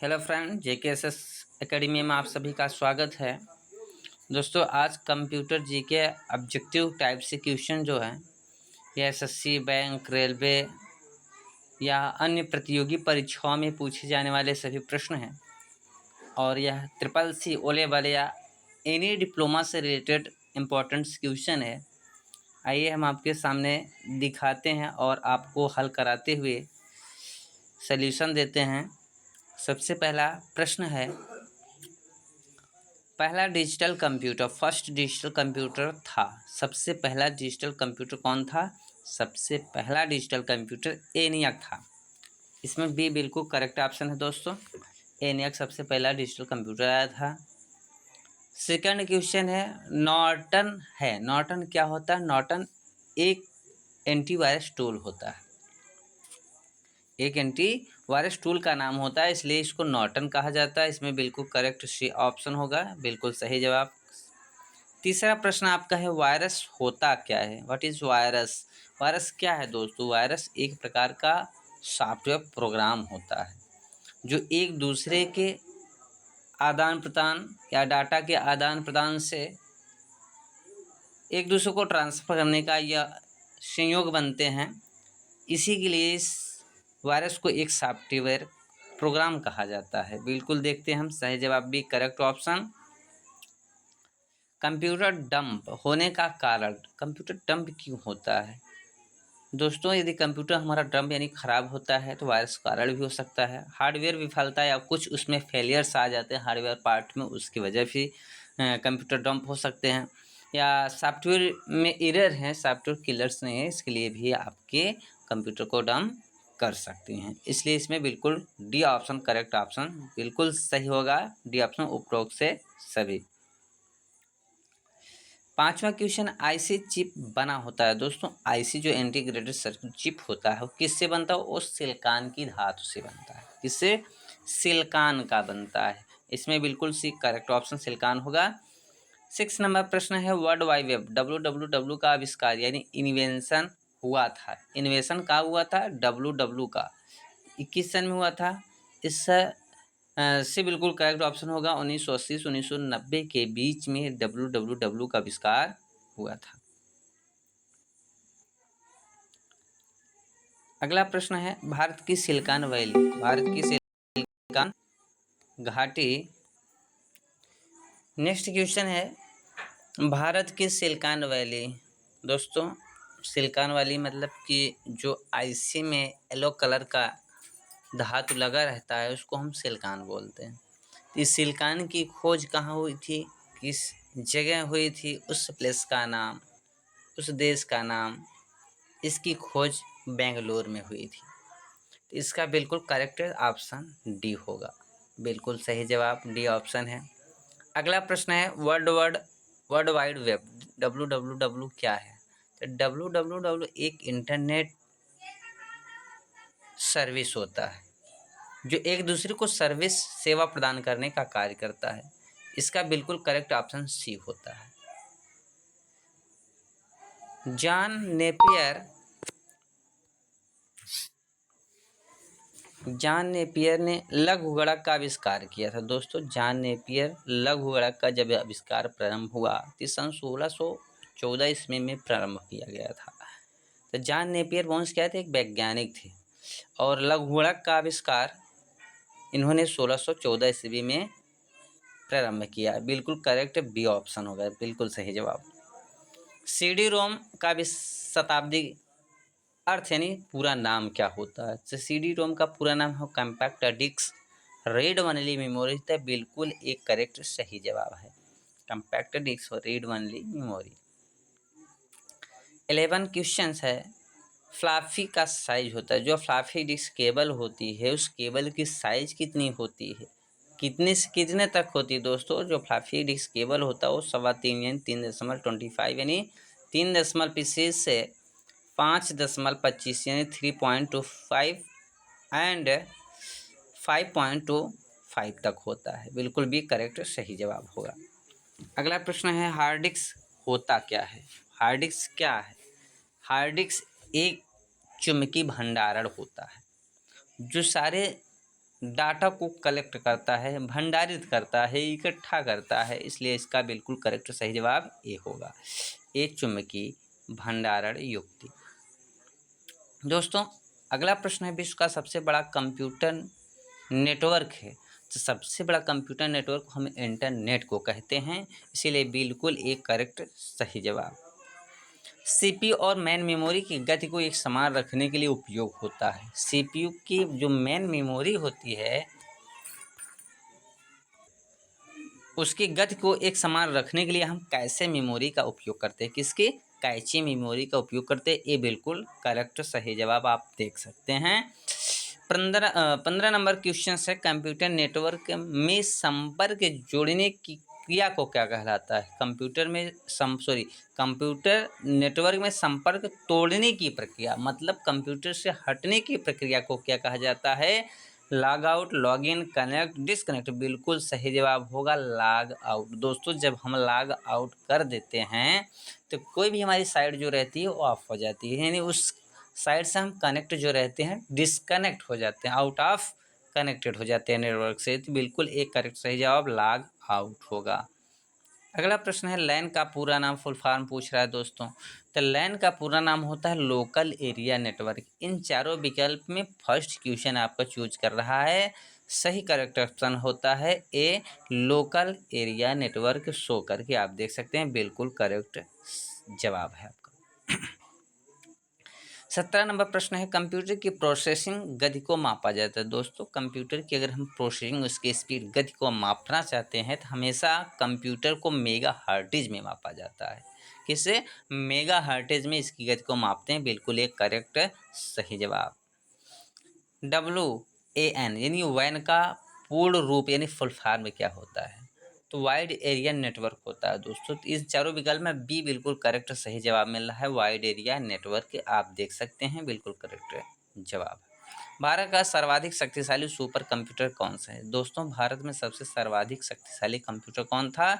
Hello friend, JKSS academy में आप सभी का स्वागत है। दोस्तों, आज कंप्यूटर जीके ऑब्जेक्टिव टाइप से क्वेश्चन जो है यह SSC, बैंक, रेलवे या अन्य प्रतियोगी परीक्षाओं में पूछे जाने वाले सभी प्रश्न हैं और यह CCC, ओ लेवल या एनी डिप्लोमा से रिलेटेड इम्पोर्टेंट क्वेश्चन है। आइए हम आपके सामने दिखाते हैं और आपको हल कराते हुए सल्यूशन देते हैं। सबसे पहला प्रश्न है, पहला digital computer, first digital computer था। सबसे पहला डिजिटल कंप्यूटर कौन था? सबसे पहला डिजिटल कंप्यूटर ENIAC था। इसमें बी बिल्कुल करेक्ट ऑप्शन है दोस्तों। ENIAC सबसे पहला डिजिटल कंप्यूटर आया था। सेकंड क्वेश्चन है, नॉर्टन है। नॉर्टन क्या होता है? नॉर्टन एक एंटीवायरस टूल होता है। एक एंटीवायरस टूल का नाम होता है, इसलिए इसको नॉर्टन कहा जाता है। इसमें बिल्कुल करेक्ट सी ऑप्शन होगा, बिल्कुल सही जवाब। तीसरा प्रश्न आपका है, वायरस होता क्या है? What is virus? वायरस क्या है दोस्तों? वायरस एक प्रकार का सॉफ्टवेयर प्रोग्राम होता है जो एक दूसरे के आदान प्रदान या डाटा के आदान प्रदान से एक दूसरे को ट्रांसफ़र करने का या संयोग बनते हैं। इसी के लिए इस वायरस को एक सॉफ्टवेयर प्रोग्राम कहा जाता है। बिल्कुल देखते हैं हम, सही जवाब भी करेक्ट ऑप्शन। कंप्यूटर डंप होने का कारण, कंप्यूटर डंप क्यों होता है दोस्तों? यदि कंप्यूटर हमारा डंप यानी ख़राब होता है तो वायरस कारण भी हो सकता है। हार्डवेयर विफलता या कुछ उसमें फेलियर्स आ जाते हैं हार्डवेयर पार्ट में, उसकी वजह से कंप्यूटर डंप हो सकते हैं। या सॉफ्टवेयर में एरर हैं, सॉफ्टवेयर किलर्स नहीं है, इसके लिए भी आपके कंप्यूटर को डंप कर सकते हैं। इसलिए इसमें बिल्कुल डी ऑप्शन करेक्ट ऑप्शन बिल्कुल सही होगा। डी ऑप्शन उपरोक्त से सभी। पांचवा क्वेश्चन, आईसी चिप बना होता है दोस्तों। आईसी जो इंटीग्रेटेड सर्किट चिप होता है वो किससे बनता है? वो सिलिकॉन की धातु से बनता है। किससे? सिलिकॉन का बनता है। इसमें बिल्कुल सी करेक्ट ऑप्शन सिलिकॉन होगा। 6 नंबर प्रश्न है, वर्ल्ड वाइड वेब WWW का आविष्कार यानी इन्वेंशन हुआ था। इन्वेंशन का हुआ था WW का 21 सन में हुआ था। इस से बिल्कुल करेक्ट ऑप्शन होगा 1980 से 1990 के बीच में WWW का आविष्कार हुआ था। अगला प्रश्न है, भारत की सिलिकॉन वैली, भारत की सिलिकॉन घाटी। नेक्स्ट क्वेश्चन है, भारत की सिलिकॉन वैली। दोस्तों, सिलिकॉन वैली मतलब कि जो आईसी में येलो कलर का धातु लगा रहता है उसको हम सिलिकॉन बोलते हैं। इस सिलिकॉन की खोज कहाँ हुई थी? किस जगह हुई थी? उस प्लेस का नाम, उस देश का नाम, इसकी खोज बेंगलोर में हुई थी। तो इसका बिल्कुल करेक्ट ऑप्शन डी होगा। बिल्कुल सही जवाब डी ऑप्शन है। अगला प्रश्न है, वर्ल्ड वाइड वेब WWW क्या है? तो WWW एक इंटरनेट सर्विस होता है जो एक दूसरे को सर्विस सेवा प्रदान करने का कार्य करता है। इसका बिल्कुल करेक्ट ऑप्शन सी होता है। जॉन नेपियर ने लघु गणक का आविष्कार किया था दोस्तों। जॉन नेपियर लघु गणक का जब आविष्कार प्रारंभ हुआ तो सन 1614 ईस्वी में प्रारंभ किया गया था। तो जॉन नेपियर वंश क्या थे? एक वैज्ञानिक थे और लघु गणक का आविष्कार इन्होंने 1614 ईस्वी में प्रारंभ किया। बिल्कुल करेक्ट बी ऑप्शन होगा, बिल्कुल सही जवाब। CD रोम का भी शताब्दी अर्थ यानी पूरा नाम क्या होता है? तो CD रोम का पूरा नाम है compact disc read only memory. तो बिल्कुल एक करेक्ट सही जवाब है, कॉम्पैक्ट डिस्क और रीड ओनली मेमोरी। 11 क्वेश्चन है, फ्लॉपी का साइज होता है, जो फ्लॉपी डिस्क केबल होती है उस केबल की साइज कितनी होती है? कितने से कितने तक होती है दोस्तों? जो फ्लॉपी डिस्क केबल होता है वो 3.25 यानी 3.25 यानी 3.25 से 5.25 यानी 3.25 एंड 5.25 तक होता है। बिल्कुल भी करेक्ट सही जवाब होगा। अगला प्रश्न है, हार्ड डिस्क होता क्या है? हार्ड डिस्क क्या है? हार्ड डिस्क एक चुंबकीय भंडारण होता है जो सारे डाटा को कलेक्ट करता है, भंडारित करता है, इकट्ठा करता है, इसलिए इसका बिल्कुल करेक्ट सही जवाब ए होगा। एक चुंबकीय भंडारण युक्ति। दोस्तों अगला प्रश्न है, विश्व का सबसे बड़ा कंप्यूटर नेटवर्क है। तो सबसे बड़ा कंप्यूटर नेटवर्क हम इंटरनेट को कहते हैं, इसीलिए बिल्कुल एक करेक्ट सही जवाब। सीपीयू और मेन मेमोरी की गति को एक समान रखने के लिए उपयोग होता है। सीपीयू की जो मेन मेमोरी होती है उसकी गति को एक समान रखने के लिए हम कैसे मेमोरी का उपयोग करते हैं, किसकी, कैची मेमोरी का उपयोग करते हैं। ये बिल्कुल करेक्ट सही जवाब आप देख सकते हैं। 15 नंबर क्वेश्चन है, कंप्यूटर नेटवर्क में संपर्क जोड़ने की क्रिया को क्या कहलाता है। कंप्यूटर नेटवर्क में संपर्क तोड़ने की प्रक्रिया, मतलब कंप्यूटर से हटने की प्रक्रिया को क्या कहा जाता है। Log out, log in, connect, disconnect. बिल्कुल सही जवाब होगा लॉग आउट। दोस्तों जब हम लॉग आउट कर देते हैं तो कोई भी हमारी साइट जो रहती है वो ऑफ हो जाती है, यानी उस साइड से हम कनेक्ट जो रहते हैं डिसकनेक्ट हो जाते हैं, आउट ऑफ कनेक्टेड हो जाते हैं नेटवर्क से। तो बिल्कुल एक करेक्ट सही जवाब लॉग आउट होगा। अगला प्रश्न है, लैन का पूरा नाम, फुल फॉर्म पूछ रहा है दोस्तों। तो लैन का पूरा नाम होता है लोकल एरिया नेटवर्क। इन चारों विकल्प में फर्स्ट क्वेश्चन आपका चूज कर रहा है, सही करेक्ट ऑप्शन होता है ए, लोकल एरिया नेटवर्क शो करके आप देख सकते हैं, बिल्कुल करेक्ट जवाब है आपका। 17 नंबर प्रश्न है, कंप्यूटर की प्रोसेसिंग गति को मापा जाता है। दोस्तों कंप्यूटर की अगर हम प्रोसेसिंग उसकी स्पीड गति को मापना चाहते हैं तो हमेशा कंप्यूटर को मेगा हर्ट्ज में मापा जाता है। किससे, मेगा हर्ट्ज में इसकी गति को मापते हैं, बिल्कुल एक करेक्ट सही जवाब। WAN यानी वैन का पूर्ण रूप यानी फुल फॉर्म क्या होता है। तो वाइड एरिया नेटवर्क होता है दोस्तों। तो इस चारों विकल्प में बी बिल्कुल करेक्ट सही जवाब मिल रहा है, वाइड एरिया नेटवर्क आप देख सकते हैं, बिल्कुल करेक्ट जवाब। भारत का सर्वाधिक शक्तिशाली सुपर कंप्यूटर कौन सा है। दोस्तों भारत में सबसे सर्वाधिक शक्तिशाली कंप्यूटर कौन था,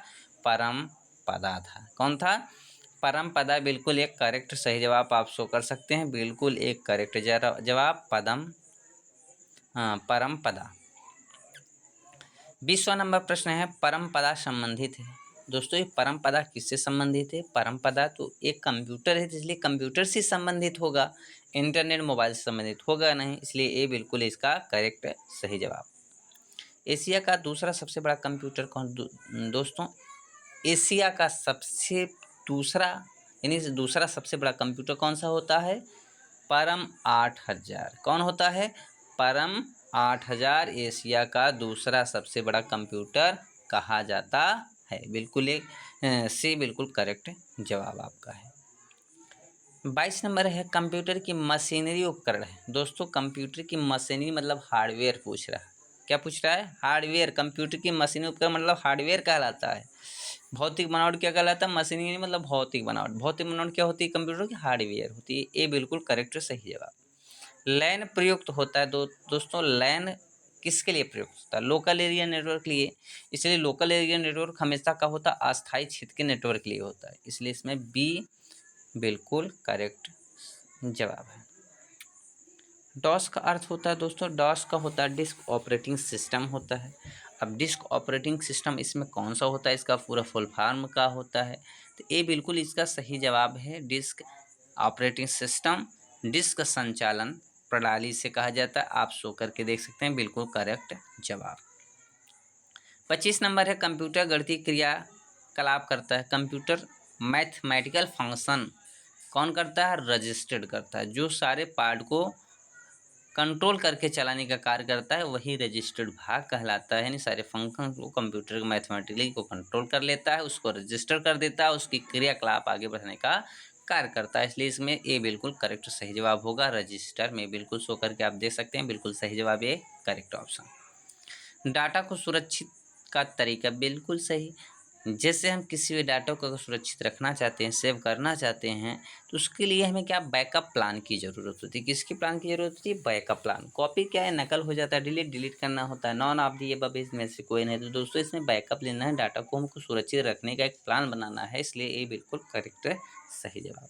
परमपदा था। कौन था, परमपदा। बिल्कुल एक करेक्ट सही जवाब आप शो कर सकते हैं, बिल्कुल एक करेक्ट जवाब परमपदा। 20वां नंबर प्रश्न है, परमपदा संबंधित है। दोस्तों ये परमपदा किससे संबंधित है। परमपदा तो एक कंप्यूटर है, इसलिए कंप्यूटर से संबंधित होगा, इंटरनेट मोबाइल से संबंधित होगा नहीं, इसलिए ये बिल्कुल इसका करेक्ट सही जवाब। एशिया का दूसरा सबसे बड़ा कंप्यूटर कौन। दोस्तों एशिया का दूसरा सबसे बड़ा कंप्यूटर कौन सा होता है, परम 8000। कौन होता है, परम 8000 एशिया का दूसरा सबसे बड़ा कंप्यूटर कहा जाता है, बिल्कुल एक से बिल्कुल करेक्ट जवाब आपका है। 22 नंबर है, कंप्यूटर की मशीनरी उपकरण है। दोस्तों कंप्यूटर की मशीनरी मतलब हार्डवेयर पूछ रहा है। क्या पूछ रहा है, हार्डवेयर। कंप्यूटर की मशीनरी उपकरण मतलब हार्डवेयर कहलाता है। भौतिक बनावट क्या कहलाता है, मशीनरी मतलब भौतिक बनावट। भौतिक बनावट क्या होती है, कंप्यूटर की हार्डवेयर होती है, ये बिल्कुल करेक्ट सही जवाब। लैन प्रयुक्त होता है दोस्तों लैन किसके लिए प्रयुक्त होता है, लोकल एरिया नेटवर्क के लिए। इसलिए लोकल एरिया नेटवर्क हमेशा का होता है अस्थायी क्षेत्र के नेटवर्क के लिए होता है, इसलिए इसमें बी बिल्कुल करेक्ट जवाब है। डॉस का अर्थ होता है दोस्तों, डॉस का होता है डिस्क ऑपरेटिंग सिस्टम होता है। अब डिस्क ऑपरेटिंग सिस्टम इसमें कौन सा होता है, इसका पूरा फुल फॉर्म का होता है। तो ये बिल्कुल इसका सही जवाब है, डिस्क ऑपरेटिंग सिस्टम डिस्क संचालन प्रणाली से कहा जाता है, आप शो करके देख सकते हैं, बिल्कुल करेक्ट जवाब। 25 नंबर है, कंप्यूटर गणितीय क्रियाकलाप करता है। कंप्यूटर मैथमेटिकल फंक्शन कौन करता है, रजिस्टर्ड करता है। जो सारे पार्ट को कंट्रोल करके चलाने का कार्य करता है वही रजिस्टर्ड भाग कहलाता है, यानी सारे फंक्शन को कंप्यूटर मैथमेटिकली को कंट्रोल कर लेता है, उसको रजिस्टर कर देता है, उसकी क्रियाकलाप आगे बढ़ाने का कार्य करता है, इसलिए इसमें ए बिल्कुल करेक्ट सही जवाब होगा। रजिस्टर में बिल्कुल शो करके आप देख सकते हैं, बिल्कुल सही जवाब ए करेक्ट ऑप्शन। डाटा को सुरक्षित का तरीका बिल्कुल सही। जैसे हम किसी भी डाटा को अगर सुरक्षित रखना चाहते हैं, सेव करना चाहते हैं, तो उसके लिए हमें क्या बैकअप प्लान की ज़रूरत होती है। किसकी प्लान की ज़रूरत होती है, बैकअप प्लान। कॉपी क्या है, नकल हो जाता है, डिलीट करना होता है, नॉन ऑफ दी अबव में से कोई नहीं। तो दोस्तों इसमें बैकअप लेना है, डाटा को हमको सुरक्षित रखने का एक प्लान बनाना है, इसलिए ये बिल्कुल करेक्ट है सही जवाब।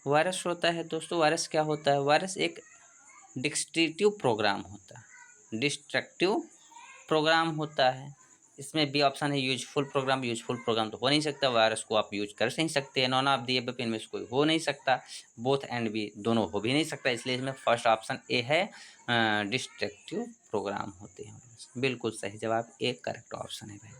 वायरस होता है दोस्तों, वायरस क्या होता है, वायरस एक डिस्ट्रक्टिव प्रोग्राम होता है। डिस्ट्रक्टिव प्रोग्राम होता है। इसमें बी ऑप्शन है यूजफुल प्रोग्राम। यूजफुल प्रोग्राम तो हो नहीं सकता, वायरस को आप यूज कर नहीं सकते हैं। नॉन ऑफ दी अबव इनमें से कोई हो नहीं सकता, बोथ एंड बी दोनों हो भी नहीं सकता, इसलिए इसमें फर्स्ट ऑप्शन ए है, डिस्ट्रक्टिव प्रोग्राम होते हैं। बिल्कुल सही जवाब ए करेक्ट ऑप्शन है भाई।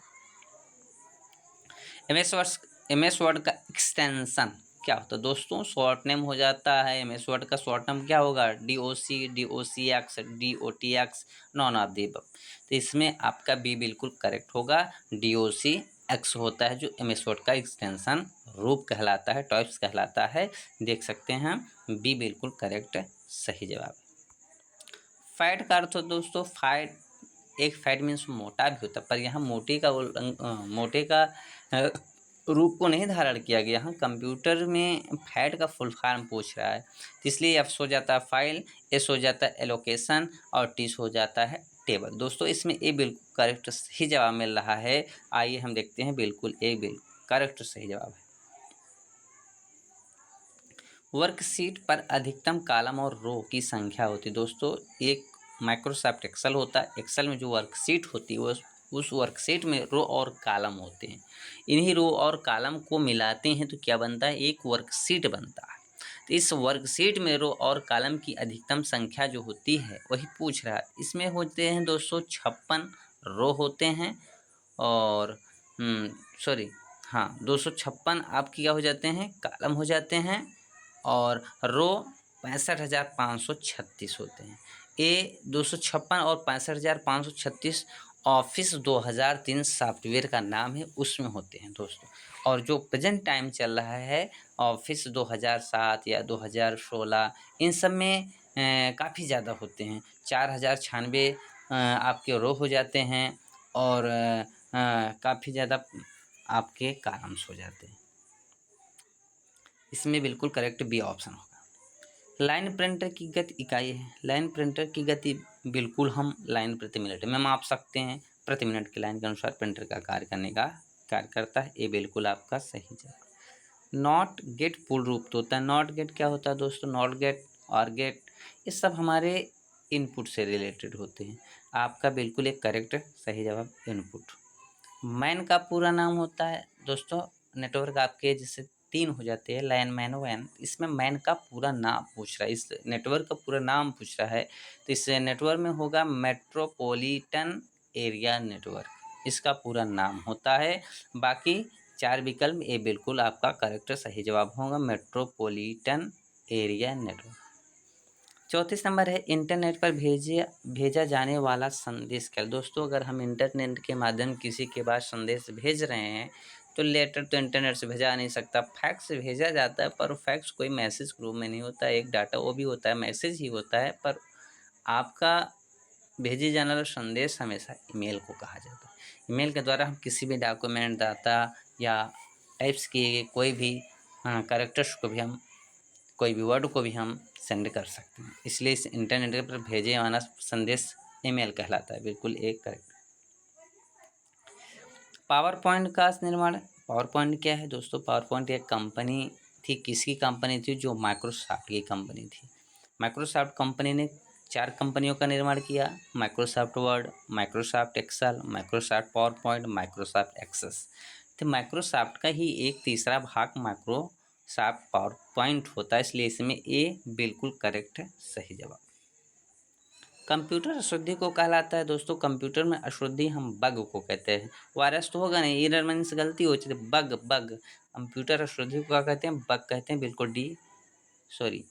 एमएस वर्ड का एक्सटेंशन क्या होता है दोस्तों? शॉर्ट नेम हो जाता है। एमएस वर्ड का शॉर्ट नेम क्या होगा? DOC, DOCX, DOTX, none of the above. तो इसमें आपका बी बिल्कुल करेक्ट होगा। DOCX होता है जो एमएस वर्ड का एक्सटेंशन रूप कहलाता है, टाइप्स कहलाता है। देख सकते हैं बी बिल्कुल करेक्ट सही जवाब। फैट का अर्थ हो दोस्तों, फैट एक फैट मीन्स मोटा भी होता है, पर यहाँ मोटे का रूप को नहीं धारण किया गया। यहाँ कंप्यूटर में फैट का फुल फॉर्म पूछ रहा है, तो इसलिए एफ हो जाता है फाइल, एस हो जाता है एलोकेशन और टी हो जाता है टेबल। दोस्तों इसमें ए बिल्कुल करेक्ट सही जवाब मिल रहा है। आइए हम देखते हैं, बिल्कुल ए बिल्कुल करेक्ट सही जवाब है। वर्कशीट पर अधिकतम कॉलम और रो की संख्या होती है दोस्तों। एक माइक्रोसॉफ्ट एक्सेल होता है, एक्सेल में जो वर्कशीट होती है वो उस वर्कशीट में रो और कॉलम होते हैं। इन्हीं रो और कॉलम को मिलाते हैं तो क्या बनता है? एक वर्कशीट बनता है। तो इस वर्कशीट में रो और कॉलम की अधिकतम संख्या जो होती है वही पूछ रहा है। इसमें होते हैं 256 रो होते हैं और सॉरी हाँ 256 आपकी क्या हो जाते हैं? कॉलम हो जाते हैं और रो 65,536 होते हैं। ए 256 और 65,536 ऑफिस 2003 सॉफ्टवेयर का नाम है, उसमें होते हैं दोस्तों। और जो प्रेजेंट टाइम चल रहा है ऑफिस 2007 या 2016, इन सब में काफ़ी ज़्यादा होते हैं। 4,096 आपके रो हो जाते हैं और काफ़ी ज़्यादा आपके कॉलम्स हो जाते हैं। इसमें बिल्कुल करेक्ट बी ऑप्शन होगा। लाइन प्रिंटर की गति इकाई है। लाइन प्रिंटर की गति बिल्कुल हम लाइन प्रति मिनट में माप सकते हैं। प्रति मिनट की लाइन के अनुसार प्रिंटर का कार्य करने का कार्य करता है। ये बिल्कुल आपका सही जवाब। नॉट गेट पूर्ण रूप तो होता है। नॉट गेट क्या होता है दोस्तों? नॉट गेट और गेट ये सब हमारे इनपुट से रिलेटेड होते हैं। आपका बिल्कुल एक करेक्ट सही जवाब इनपुट। मैन का पूरा नाम होता है दोस्तों, नेटवर्क आपके जैसे 3 हो जाते हैं, लैन मैन वैन, इसमें मैन का पूरा नाम पूछ रहा है, इस नेटवर्क का पूरा नाम पूछ रहा है। तो इस नेटवर्क में होगा मेट्रोपॉलिटन एरिया नेटवर्क, इसका पूरा नाम होता है। बाकी 4 विकल्प ये बिल्कुल आपका करेक्ट सही जवाब होगा, मेट्रोपॉलिटन एरिया नेटवर्क। 34 नंबर है इंटरनेट पर भेजा जाने वाला संदेश क्या? दोस्तों अगर हम इंटरनेट के माध्यम किसी के पास संदेश भेज रहे हैं तो लेटर तो इंटरनेट से भेजा नहीं सकता, फैक्स से भेजा जाता है, पर फैक्स कोई मैसेज के रूप में नहीं होता है, एक डाटा वो भी होता है, मैसेज ही होता है। पर आपका भेजे जाने वाला संदेश हमेशा ईमेल को कहा जाता है। ईमेल के द्वारा हम किसी भी डॉक्यूमेंट, डाटा या टाइप्स किए गए कोई भी कैरेक्टर्स को भी हम, कोई भी वर्ड को भी हम सेंड कर सकते हैं, इसलिए इस इंटरनेट पर भेजे जाना संदेश ईमेल कहलाता है। बिल्कुल एक करेक्ट। पावर पॉइंट का निर्माण, पावर पॉइंट क्या है दोस्तों? पावर पॉइंट एक कंपनी थी, किसकी कंपनी थी? जो माइक्रोसॉफ्ट की कंपनी थी। माइक्रोसॉफ्ट कंपनी ने 4 कंपनियों का निर्माण किया, Microsoft Word, Microsoft Excel, Microsoft power point, Microsoft Access. तो माइक्रोसॉफ्ट का ही एक तीसरा भाग माइक्रोसॉफ्ट पावर पॉइंट होता है, इसलिए इसमें ए बिल्कुल करेक्ट है सही जवाब। कंप्यूटर अशुद्धि को कहलाता है दोस्तों। कंप्यूटर में अशुद्धि हम बग को कहते हैं, वायरस तो होगा नहीं, एरर मीन्स गलती हो जाती है, बग बग। कंप्यूटर अशुद्धि को क्या कहते हैं? बग कहते हैं, बिल्कुल डी सॉरी।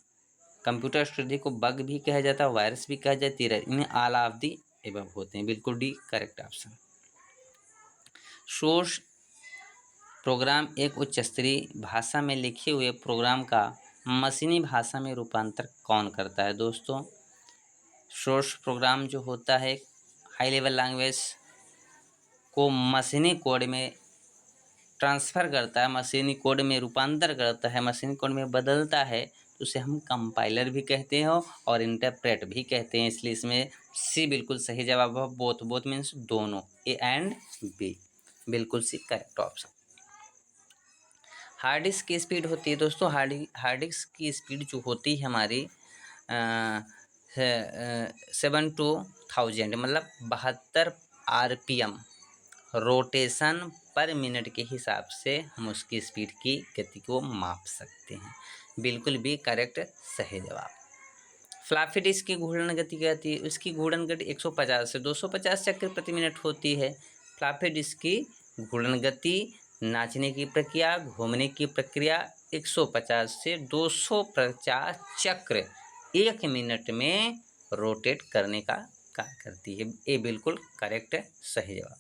कंप्यूटर अशुद्धि को बग भी कहा जाता है, वायरस भी कहा जाता है, इन्हें ऑल ऑफ दी एबव होते हैं, बिल्कुल D correct option. Source program एक उच्च स्तरीय भाषा में लिखे हुए प्रोग्राम का मशीनी भाषा में रूपांतर कौन करता है दोस्तों? सोर्स प्रोग्राम जो होता है हाई लेवल लैंग्वेज को मशीनी कोड में ट्रांसफ़र करता है, मशीनी कोड में रूपांतर करता है, मशीनी कोड में बदलता है, तो उसे हम कंपाइलर भी कहते हैं और इंटरप्रेट भी कहते हैं। इसलिए इसमें सी बिल्कुल सही जवाब है। बोथ बोथ मीन्स दोनों, ए एंड बी, बिल्कुल C correct option. Hard disk की स्पीड होती है दोस्तों, हार्ड डिस्क की स्पीड जो होती है हमारी 7 to 1000 मतलब 72 RPM रोटेशन पर मिनट के हिसाब से हम उसकी स्पीड की गति को माप सकते हैं। बिल्कुल भी करेक्ट सही जवाब। फ्लॉपी डिस्क की घूर्णन गति क्या होती है? उसकी घूर्णन गति 150 से 250 चक्र प्रति मिनट होती है। फ्लॉपी डिस्क की घूर्णन गति, नाचने की प्रक्रिया, घूमने की प्रक्रिया 150 से 250 चक्र 1 मिनट में रोटेट करने का कार्य करती है। ये बिल्कुल करेक्ट सही जवाब।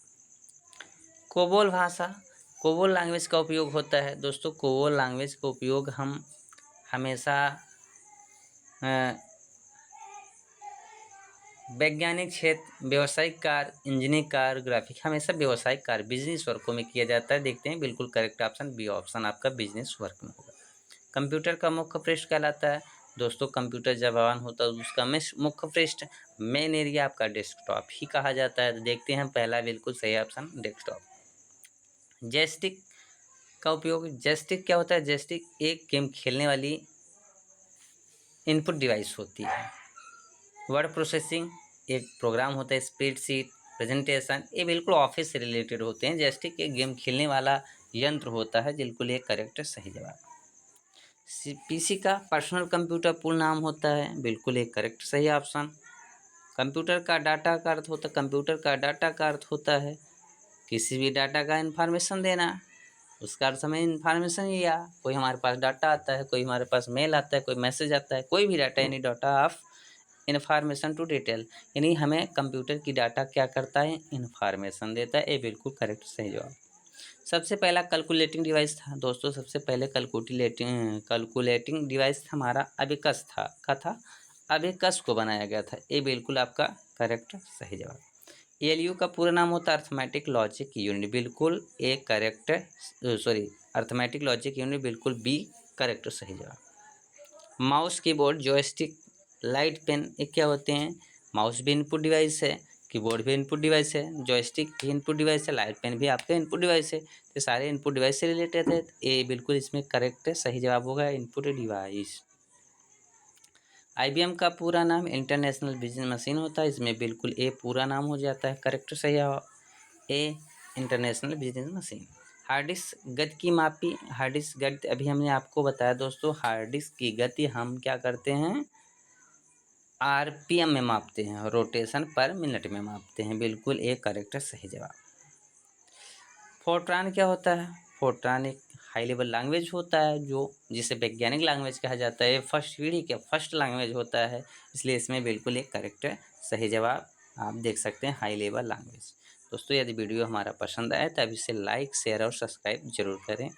कोबोल भाषा, कोबोल लैंग्वेज का उपयोग होता है। दोस्तों कोबोल लैंग्वेज का उपयोग हम हमेशा वैज्ञानिक क्षेत्र, व्यावसायिक कार्य, इंजीनियरिंग कार्य, ग्राफिक, हमेशा व्यावसायिक कार्य बिजनेस वर्कों में किया जाता है। देखते हैं बिल्कुल करेक्ट ऑप्शन बी ऑप्शन आपका बिजनेस वर्क में होगा। कंप्यूटर का मुख्य पृष्ठ कहलाता है। दोस्तों कंप्यूटर जब ऑन होता है उसका मुख्य पृष्ठ मेन एरिया आपका डेस्कटॉप ही कहा जाता है। तो देखते हैं पहला बिल्कुल सही ऑप्शन डेस्कटॉप। जॉयस्टिक का उपयोग, जॉयस्टिक क्या होता है? जॉयस्टिक एक गेम खेलने वाली इनपुट डिवाइस होती है। वर्ड प्रोसेसिंग एक प्रोग्राम होता है। स्प्रेडशीट, प्रेजेंटेशन, ये बिल्कुल ऑफिस से रिलेटेड होते हैं। जॉयस्टिक एक गेम खेलने वाला यंत्र होता है। बिल्कुल एक करेक्ट सही जवाब। पीसी का पर्सनल कंप्यूटर पूर्ण नाम होता है। बिल्कुल एक करेक्ट सही ऑप्शन। कंप्यूटर का डाटा का अर्थ होता है, कंप्यूटर का डाटा का अर्थ होता है किसी भी डाटा का इन्फॉर्मेशन देना। उसका अर्थ हमें इन्फॉर्मेशन या कोई हमारे पास डाटा आता है, कोई हमारे पास मेल आता है, कोई मैसेज आता है, कोई भी डाटा यानी data of information to detail, यानी हमें कंप्यूटर की डाटा क्या करता है? इन्फॉर्मेशन देता है। ये बिल्कुल करेक्ट सही जवाब। सबसे पहला कैलकुलेटिंग डिवाइस था दोस्तों, सबसे पहले कैलकुलेटिंग डिवाइस हमारा अबेकस था अबेकस को बनाया गया था। ये बिल्कुल आपका करेक्ट सही जवाब। एएलयू का पूरा नाम होता है अर्थमेटिक लॉजिक यूनिट। बिल्कुल A correct arithmetic logic unit बिल्कुल बी करेक्ट सही जवाब। Mouse, keyboard, joystick, light pen ये क्या होते हैं? माउस भी इनपुट डिवाइस है, कीबोर्ड भी इनपुट डिवाइस है, जॉयस्टिक भी इनपुट डिवाइस है, लाइट पेन भी आपका इनपुट डिवाइस है। तो सारे इनपुट डिवाइस से रिलेटेड है। ये बिल्कुल इसमें करेक्ट सही जवाब होगा इनपुट डिवाइस। आईबीएम का पूरा नाम इंटरनेशनल बिजनेस मशीन होता है। इसमें बिल्कुल ए पूरा नाम हो जाता है करेक्ट सही जवाब A international business machine. Hard disk गति की मापी, हार्ड डिस्क गति अभी हमने आपको बताया दोस्तों, हार्ड डिस्क की गति हम क्या करते हैं? आरपीएम में मापते हैं, रोटेशन पर मिनट में मापते हैं। बिल्कुल एक करेक्ट सही जवाब। फोर्ट्रान क्या होता है? फोर्ट्रान एक हाई लेवल लैंग्वेज होता है जो जिसे वैज्ञानिक लैंग्वेज कहा जाता है। फर्स्ट पीढ़ी के फर्स्ट लैंग्वेज होता है, इसलिए इसमें बिल्कुल एक करेक्ट सही जवाब आप देख सकते हैं हाई लेवल लैंग्वेज। दोस्तों यदि वीडियो हमारा पसंद आए तो अब इसे लाइक शेयर और सब्सक्राइब जरूर करें।